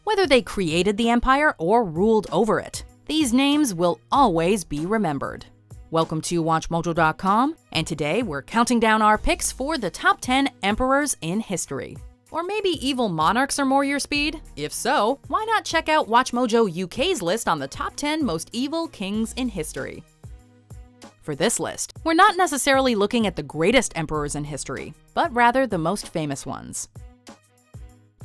whether they created the empire or ruled over it. These names will always be remembered. Welcome to WatchMojo.com, and today we're counting down our picks for the top 10 emperors in history. Or maybe evil monarchs are more your speed? If so, why not check out WatchMojo UK's list on the top 10 most evil kings in history? For this list, we're not necessarily looking at the greatest emperors in history, but rather the most famous ones.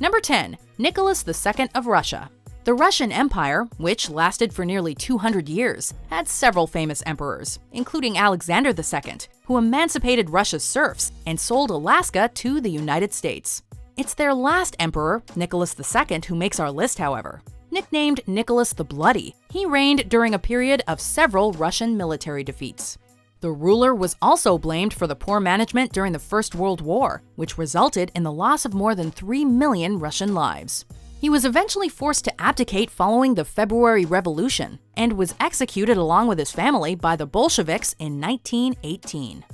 Number 10. Nicholas II of Russia. The Russian Empire, which lasted for nearly 200 years, had several famous emperors, including Alexander II, who emancipated Russia's serfs and sold Alaska to the United States. It's their last emperor, Nicholas II, who makes our list, however. Nicknamed Nicholas the Bloody, he reigned during a period of several Russian military defeats. The ruler was also blamed for the poor management during the First World War, which resulted in the loss of more than 3 million Russian lives. He was eventually forced to abdicate following the February Revolution and was executed along with his family by the Bolsheviks in 1918.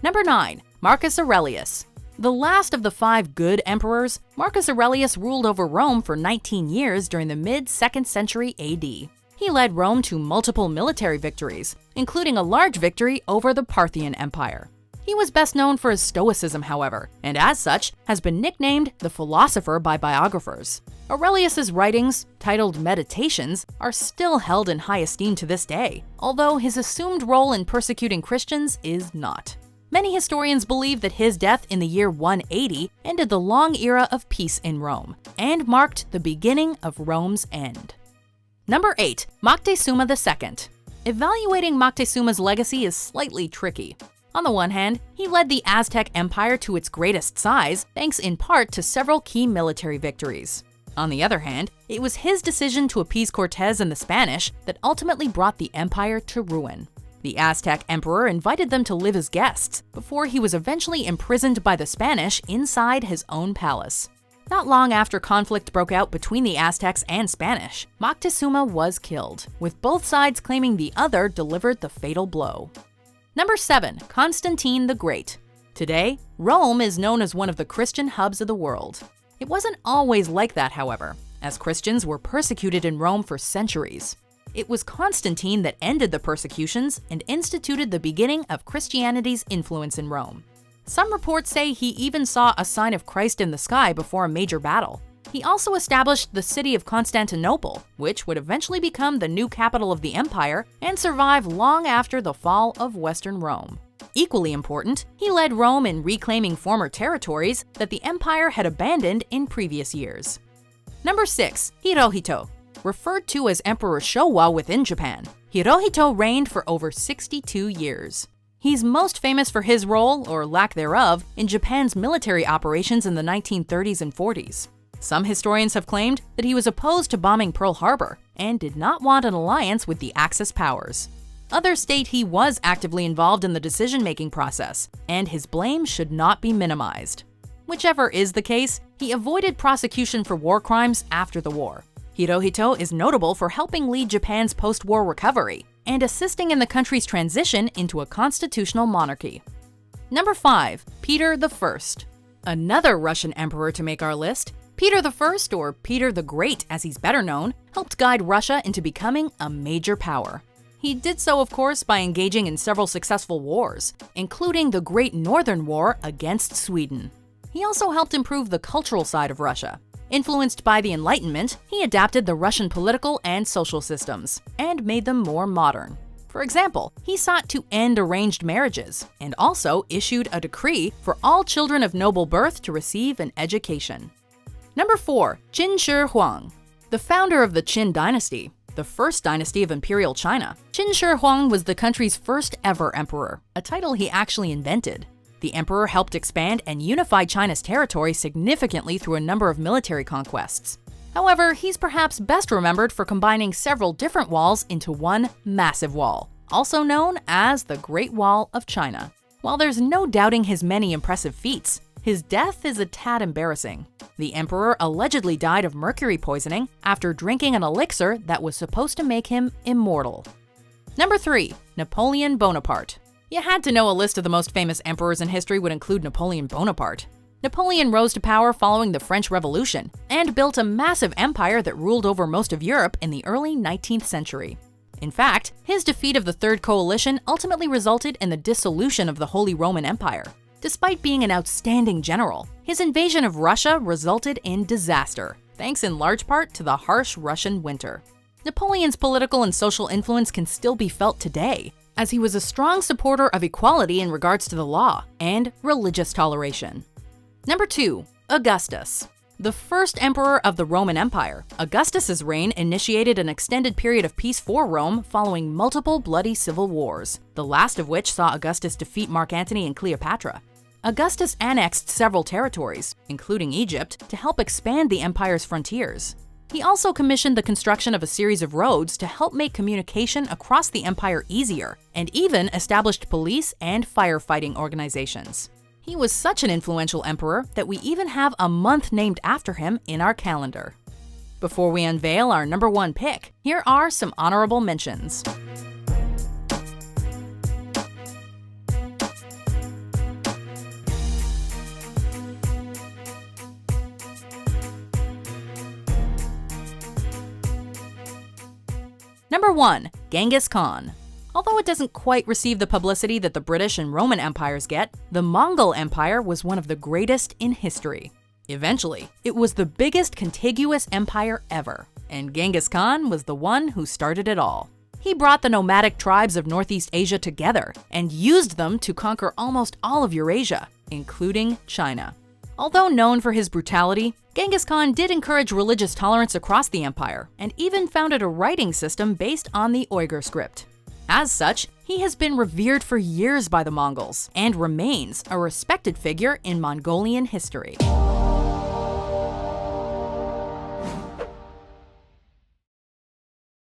Number 9. Marcus Aurelius. The last of the 5 good emperors, Marcus Aurelius ruled over Rome for 19 years during the mid-2nd century AD. He led Rome to multiple military victories, including a large victory over the Parthian Empire. He was best known for his stoicism, however, and as such has been nicknamed the philosopher by biographers. Aurelius's writings, titled Meditations, are still held in high esteem to this day, although his assumed role in persecuting Christians is not. Many historians believe that his death in the year 180 ended the long era of peace in Rome and marked the beginning of Rome's end. Number 8. Moctezuma II. Evaluating Moctezuma's legacy is slightly tricky. On the one hand, he led the Aztec Empire to its greatest size, thanks in part to several key military victories. On the other hand, it was his decision to appease Cortés and the Spanish that ultimately brought the empire to ruin. The Aztec emperor invited them to live as guests before he was eventually imprisoned by the Spanish inside his own palace. Not long after conflict broke out between the Aztecs and Spanish, Moctezuma was killed, with both sides claiming the other delivered the fatal blow. Number 7. Constantine the Great. Today, Rome is known as one of the Christian hubs of the world. It wasn't always like that, however, as Christians were persecuted in Rome for centuries. It was Constantine that ended the persecutions and instituted the beginning of Christianity's influence in Rome. Some reports say he even saw a sign of Christ in the sky before a major battle. He also established the city of Constantinople, which would eventually become the new capital of the empire and survive long after the fall of Western Rome. Equally important, he led Rome in reclaiming former territories that the empire had abandoned in previous years. Number 6. Hirohito. Referred to as Emperor Showa within Japan, Hirohito reigned for over 62 years. He's most famous for his role, or lack thereof, in Japan's military operations in the 1930s and 40s. Some historians have claimed that he was opposed to bombing Pearl Harbor and did not want an alliance with the Axis powers. Others state he was actively involved in the decision-making process, and his blame should not be minimized. Whichever is the case, he avoided prosecution for war crimes after the war. Hirohito is notable for helping lead Japan's post-war recovery and assisting in the country's transition into a constitutional monarchy. Number 5. Peter I. Another Russian emperor to make our list, Peter I, or Peter the Great as he's better known, helped guide Russia into becoming a major power. He did so, of course, by engaging in several successful wars, including the Great Northern War against Sweden. He also helped improve the cultural side of Russia. Influenced by the Enlightenment, he adapted the Russian political and social systems and made them more modern. For example, he sought to end arranged marriages and also issued a decree for all children of noble birth to receive an education. Number 4. Qin Shi Huang. The founder of the Qin dynasty, the first dynasty of imperial China, Qin Shi Huang was the country's first ever emperor, a title he actually invented. The emperor helped expand and unify China's territory significantly through a number of military conquests. However, he's perhaps best remembered for combining several different walls into one massive wall, also known as the Great Wall of China. While there's no doubting his many impressive feats, his death is a tad embarrassing. The emperor allegedly died of mercury poisoning after drinking an elixir that was supposed to make him immortal. Number 3. Napoleon Bonaparte. You had to know a list of the most famous emperors in history would include Napoleon Bonaparte. Napoleon rose to power following the French Revolution and built a massive empire that ruled over most of Europe in the early 19th century. In fact, his defeat of the Third Coalition ultimately resulted in the dissolution of the Holy Roman Empire. Despite being an outstanding general, his invasion of Russia resulted in disaster, thanks in large part to the harsh Russian winter. Napoleon's political and social influence can still be felt today, as he was a strong supporter of equality in regards to the law and religious toleration. Number 2. Augustus. The first emperor of the Roman Empire, Augustus's reign initiated an extended period of peace for Rome following multiple bloody civil wars, the last of which saw Augustus defeat Mark Antony and Cleopatra. Augustus annexed several territories, including Egypt, to help expand the empire's frontiers. He also commissioned the construction of a series of roads to help make communication across the empire easier, and even established police and firefighting organizations. He was such an influential emperor that we even have a month named after him in our calendar. Before we unveil our number 1 pick, here are some honorable mentions. Number 1. Genghis Khan. Although it doesn't quite receive the publicity that the British and Roman empires get, the Mongol Empire was one of the greatest in history. Eventually, it was the biggest contiguous empire ever, and Genghis Khan was the one who started it all. He brought the nomadic tribes of Northeast Asia together and used them to conquer almost all of Eurasia, including China. Although known for his brutality, Genghis Khan did encourage religious tolerance across the empire and even founded a writing system based on the Uyghur script. As such, he has been revered for years by the Mongols and remains a respected figure in Mongolian history.